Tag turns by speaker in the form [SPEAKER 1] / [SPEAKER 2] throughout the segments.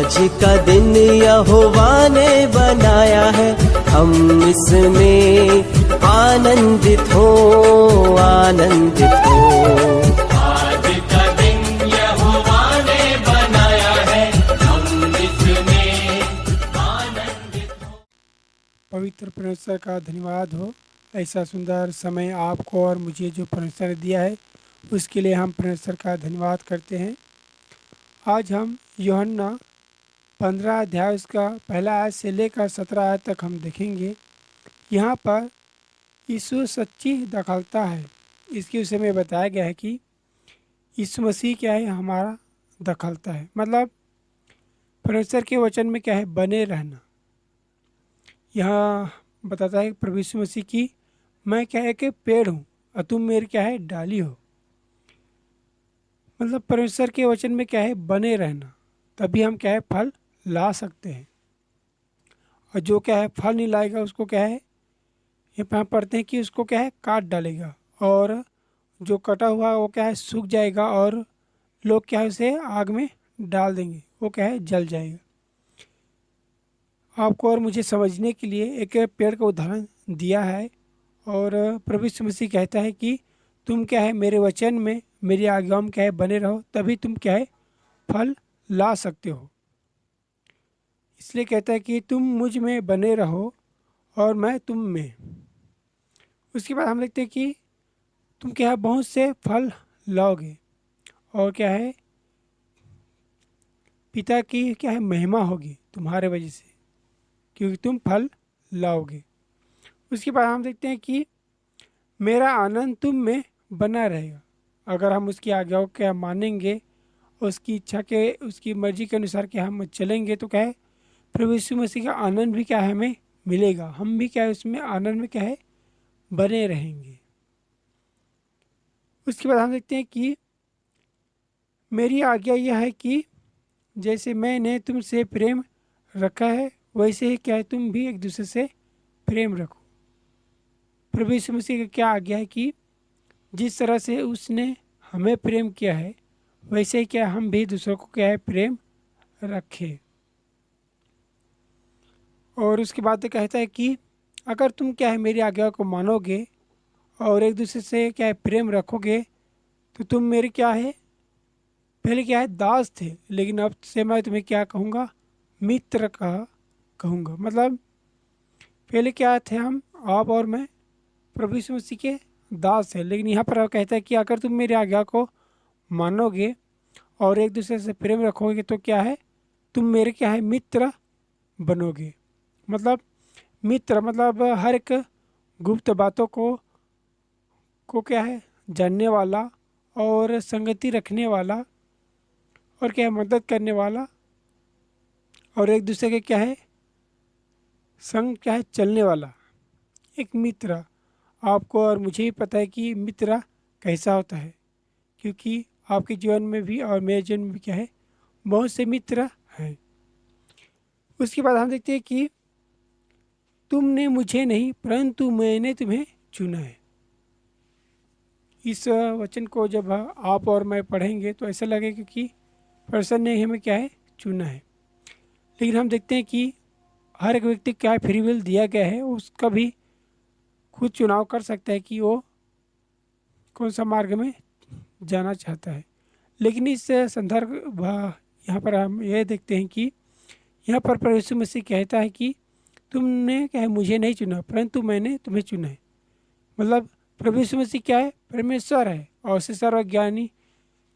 [SPEAKER 1] आज का दिन यहोवा ने बनाया है, हम इसमें आनंदित हो, आनंदित हो।
[SPEAKER 2] आज का दिन यहोवा ने बनाया है, हम इसमें आनंदित हो।
[SPEAKER 3] पवित्र परमेश्वर का धन्यवाद हो, ऐसा सुंदर समय आपको और मुझे जो परमेश्वर ने दिया है उसके लिए हम परमेश्वर का धन्यवाद करते हैं। आज हम यूहन्ना 15 अध्याय उसका पहला आयत से लेकर 17 आयत तक हम देखेंगे। यहाँ पर यीशु सच्ची दखलता है, इसके विषय में बताया गया है कि यीशु मसीह क्या है, हमारा दखलता है। मतलब परमेश्वर के वचन में क्या है, बने रहना। यहाँ बताता है प्रभु यीशु मसीह की मैं क्या है कि पेड़ हूँ और तुम मेरी क्या है, डाली हो। मतलब परमेश्वर के वचन में क्या है, बने रहना, तभी हम क्या है, फल ला सकते हैं। और जो क्या है फल नहीं लाएगा उसको क्या है, ये हम पढ़ते हैं कि उसको क्या है, काट डालेगा, और जो कटा हुआ वो क्या है, सूख जाएगा, और लोग क्या है उसे आग में डाल देंगे, वो क्या है, जल जाएगा। आपको और मुझे समझने के लिए एक पेड़ का उदाहरण दिया है, और प्रभु यीशु मसीह कहता है कि तुम क्या है, मेरे वचन में, मेरी आज्ञाओं में क्या है, बने रहो, तभी तुम क्या है, फल ला सकते हो। इसलिए कहता है कि तुम मुझ में बने रहो और मैं तुम में। उसके बाद हम देखते हैं कि तुम क्या है, बहुत से फल लाओगे, और क्या है, पिता की क्या है, महिमा होगी तुम्हारे वजह से, क्योंकि तुम फल लाओगे। उसके बाद हम देखते हैं कि मेरा आनंद तुम में बना रहेगा। अगर हम उसकी आज्ञाओं के मानेंगे, उसकी इच्छा के, उसकी मर्जी के अनुसार क्या हम चलेंगे, तो क्या है, प्रभु यीशु मसीह का आनंद भी क्या है, हमें मिलेगा। हम भी क्या है, उसमें आनंद में क्या है, बने रहेंगे। उसके बाद हम देखते हैं कि मेरी आज्ञा यह है कि जैसे मैंने तुमसे प्रेम रखा है, वैसे ही क्या है, तुम भी एक दूसरे से प्रेम रखो। प्रभु यीशु मसीह का क्या आज्ञा है कि जिस तरह से उसने हमें प्रेम किया है, वैसे ही क्या हम भी दूसरों को क्या है, प्रेम रखें। और उसके बाद कहता है कि अगर तुम क्या है, मेरी आज्ञा को मानोगे और एक दूसरे से क्या है, प्रेम रखोगे, तो तुम मेरे क्या है, पहले क्या है, दास थे, लेकिन अब से मैं तुम्हें क्या कहूँगा, मित्र कहूँगा। मतलब पहले क्या थे हम, आप और मैं, प्रभु यीशु मसीह के दास है, लेकिन यहाँ पर कहता है कि अगर तुम मेरी आज्ञा को मानोगे और एक दूसरे से प्रेम रखोगे, तो क्या है, तुम मेरे क्या है, मित्र बनोगे। मतलब मित्र मतलब हर एक गुप्त बातों को क्या है, जानने वाला, और संगति रखने वाला, और क्या है, मदद करने वाला, और एक दूसरे के क्या है, संग क्या है, चलने वाला, एक मित्र। आपको और मुझे ही पता है कि मित्र कैसा होता है, क्योंकि आपके जीवन में भी और मेरे जीवन में भी क्या है, बहुत से मित्र हैं। उसके बाद हम देखते हैं कि तुमने मुझे नहीं परंतु मैंने तुम्हें चुना है। इस वचन को जब आप और मैं पढ़ेंगे तो ऐसा लगेगा कि परमेश्वर ने हमें क्या है, चुना है। लेकिन हम देखते हैं कि हर एक व्यक्ति क्या है, फ्री विल दिया गया है, उसका भी खुद चुनाव कर सकता है कि वो कौन सा मार्ग में जाना चाहता है। लेकिन इस संदर्भ यहाँ पर हम यह देखते हैं कि यहाँ पर प्रभु यीशु मसीह कहता है कि तुमने क्या है, मुझे नहीं चुना परंतु मैंने तुम्हें चुना है। मतलब प्रभु यीशु मसीह क्या है, परमेश्वर है, और उसे सर्वज्ञानी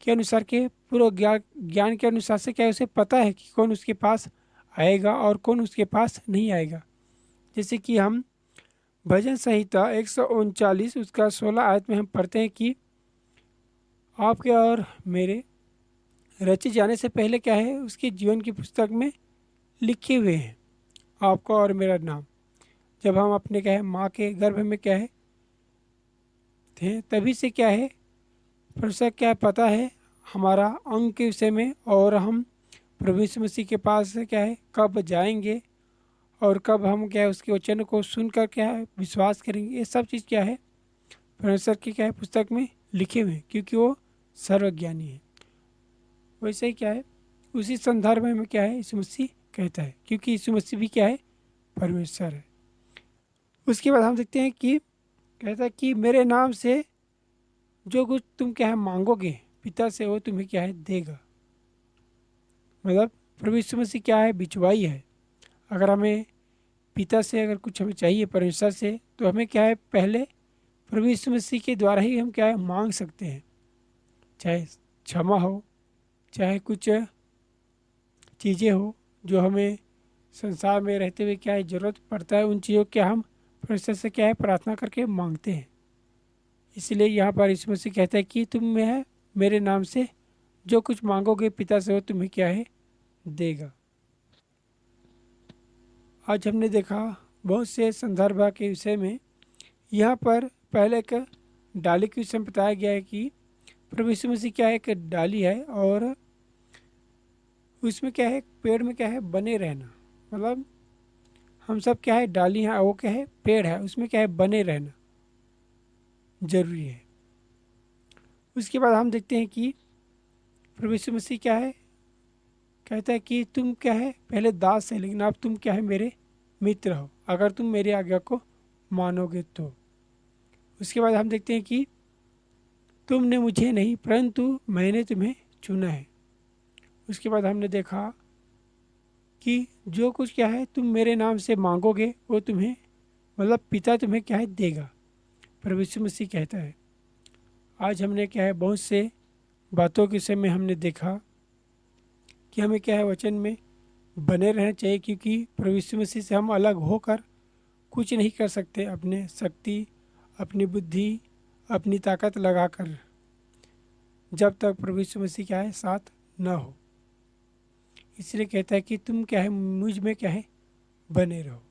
[SPEAKER 3] के अनुसार के पूर्व ज्ञान के अनुसार से क्या है, उसे पता है कि कौन उसके पास आएगा और कौन उसके पास नहीं आएगा। जैसे कि हम भजन संहिता 139 उसका 16 आयत में हम पढ़ते हैं कि आपके और मेरे रचे जाने से पहले क्या है, उसके जीवन की पुस्तक में लिखे हुए हैं आपका और मेरा नाम। जब हम अपने क्या है, माँ के गर्भ में क्या है थे, तभी से क्या है, परमेश्वर क्या पता है हमारा अंग के विषय में, और हम प्रभु यीशु मसीह के पास क्या है, कब जाएंगे और कब हम क्या है, उसके वचन को सुनकर क्या है, विश्वास करेंगे। ये सब चीज़ क्या है, परमेश्वर की क्या है, पुस्तक में लिखे हुए हैं, क्योंकि वो सर्वज्ञानी है। वैसे ही क्या है, उसी संदर्भ में क्या है यीशु मसीह कहता है, क्योंकि यीशु मसीह भी क्या है, परमेश्वर है। उसके बाद हम देखते हैं कि कहता है कि मेरे नाम से जो कुछ तुम क्या है मांगोगे पिता से, वो तुम्हें क्या है देगा। मतलब प्रभु यीशु मसीह क्या है, बिचवाई है। अगर हमें पिता से अगर कुछ हमें चाहिए परमेश्वर से, तो हमें क्या है पहले प्रभु यीशु मसीह के द्वारा ही हम क्या है मांग सकते हैं। चाहे क्षमा हो, चाहे कुछ चीज़ें हो जो हमें संसार में रहते हुए क्या है ज़रूरत पड़ता है, उन चीज़ों क्या हम परमेश्वर से क्या है प्रार्थना करके मांगते हैं। इसलिए यहाँ पर यीशु मसीह कहता है कि तुम में है मेरे नाम से जो कुछ मांगोगे पिता से, वो तुम्हें क्या है देगा। आज हमने देखा बहुत से संदर्भ के विषय में। यहाँ पर पहले एक डाली के विषय में बताया गया है कि प्रभु यीशु मसीह क्या है एक डाली है, और उसमें क्या है पेड़ में क्या है बने रहना। मतलब हम सब क्या है डाली हैं, वो क्या है पेड़ है, उसमें क्या है बने रहना जरूरी है। उसके बाद हम देखते हैं कि प्रभु यीशु मसीह क्या है कहता है कि तुम क्या है पहले दास है, लेकिन अब तुम क्या है मेरे मित्र हो, अगर तुम मेरी आज्ञा को मानोगे तो। उसके बाद हम देखते हैं कि तुमने मुझे नहीं परंतु मैंने तुम्हें चुना है। उसके बाद हमने देखा कि जो कुछ क्या है तुम मेरे नाम से मांगोगे वो तुम्हें मतलब पिता तुम्हें क्या है देगा, प्रभु यीशु मसीह कहता है। आज हमने क्या है बहुत से बातों के विषय में हमने देखा कि हमें क्या है वचन में बने रहना चाहिए, क्योंकि प्रभु यीशु मसीह से हम अलग होकर कुछ नहीं कर सकते अपने शक्ति, अपनी बुद्धि, अपनी ताकत लगाकर, जब तक प्रभु यीशु मसीह क्या है साथ न हो। इसलिए कहता है कि तुम क्या है मुझ में क्या है बने रहो।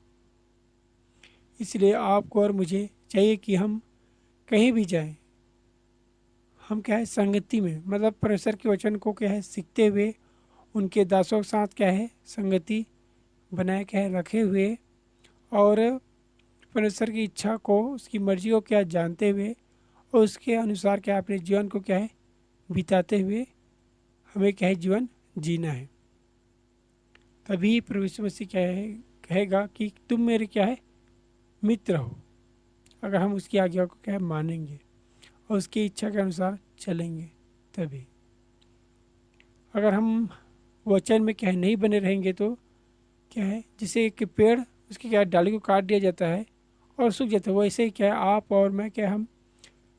[SPEAKER 3] इसलिए आपको और मुझे चाहिए कि हम कहीं भी जाएं, हम क्या है संगति में, मतलब परमेश्वर के वचन को क्या है सीखते हुए उनके दासों के साथ क्या है संगति बनाए क्या है रखे हुए, और परमेश्वर की इच्छा को, उसकी मर्जी को क्या जानते हुए और उसके अनुसार क्या अपने जीवन को क्या है बिताते हुए हमें क्या है जीवन जीना है। तभी प्रभु यीशु मसीह क्या है कहेगा कि तुम मेरे क्या है मित्र हो, अगर हम उसकी आज्ञा को क्या है मानेंगे और उसकी इच्छा के अनुसार चलेंगे। तभी अगर हम वचन में क्या है नहीं बने रहेंगे तो क्या है, जैसे एक पेड़ उसकी क्या है डाली को काट दिया जाता है और सूख जाता है, वैसे ही क्या है आप और मैं क्या हम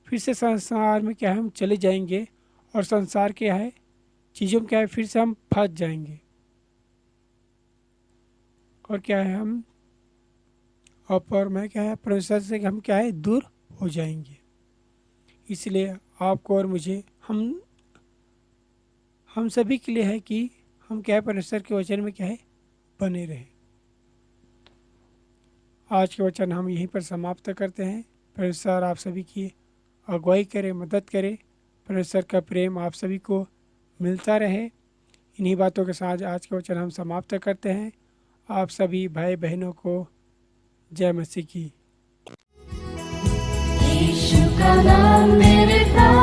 [SPEAKER 3] फिर से संसार में क्या है हम चले जाएंगे, और संसार क्या है चीज़ों में क्या है फिर से हम फंस जाएंगे, और क्या है हम आप और मैं क्या है परमेश्वर से हम क्या है दूर हो जाएंगे। इसलिए आपको और मुझे हम सभी के लिए है कि हम क्या है परमेश्वर के वचन में क्या है बने रहे। आज के वचन हम यहीं पर समाप्त करते हैं। परमेश्वर आप सभी की अगुवाई करे, मदद करे। परमेश्वर का प्रेम आप सभी को मिलता रहे। इन्हीं बातों के साथ आज के वचन हम समाप्त करते हैं। आप सभी भाई बहनों को जय मसीह की।
[SPEAKER 4] यीशु का नाम मेरे प्राण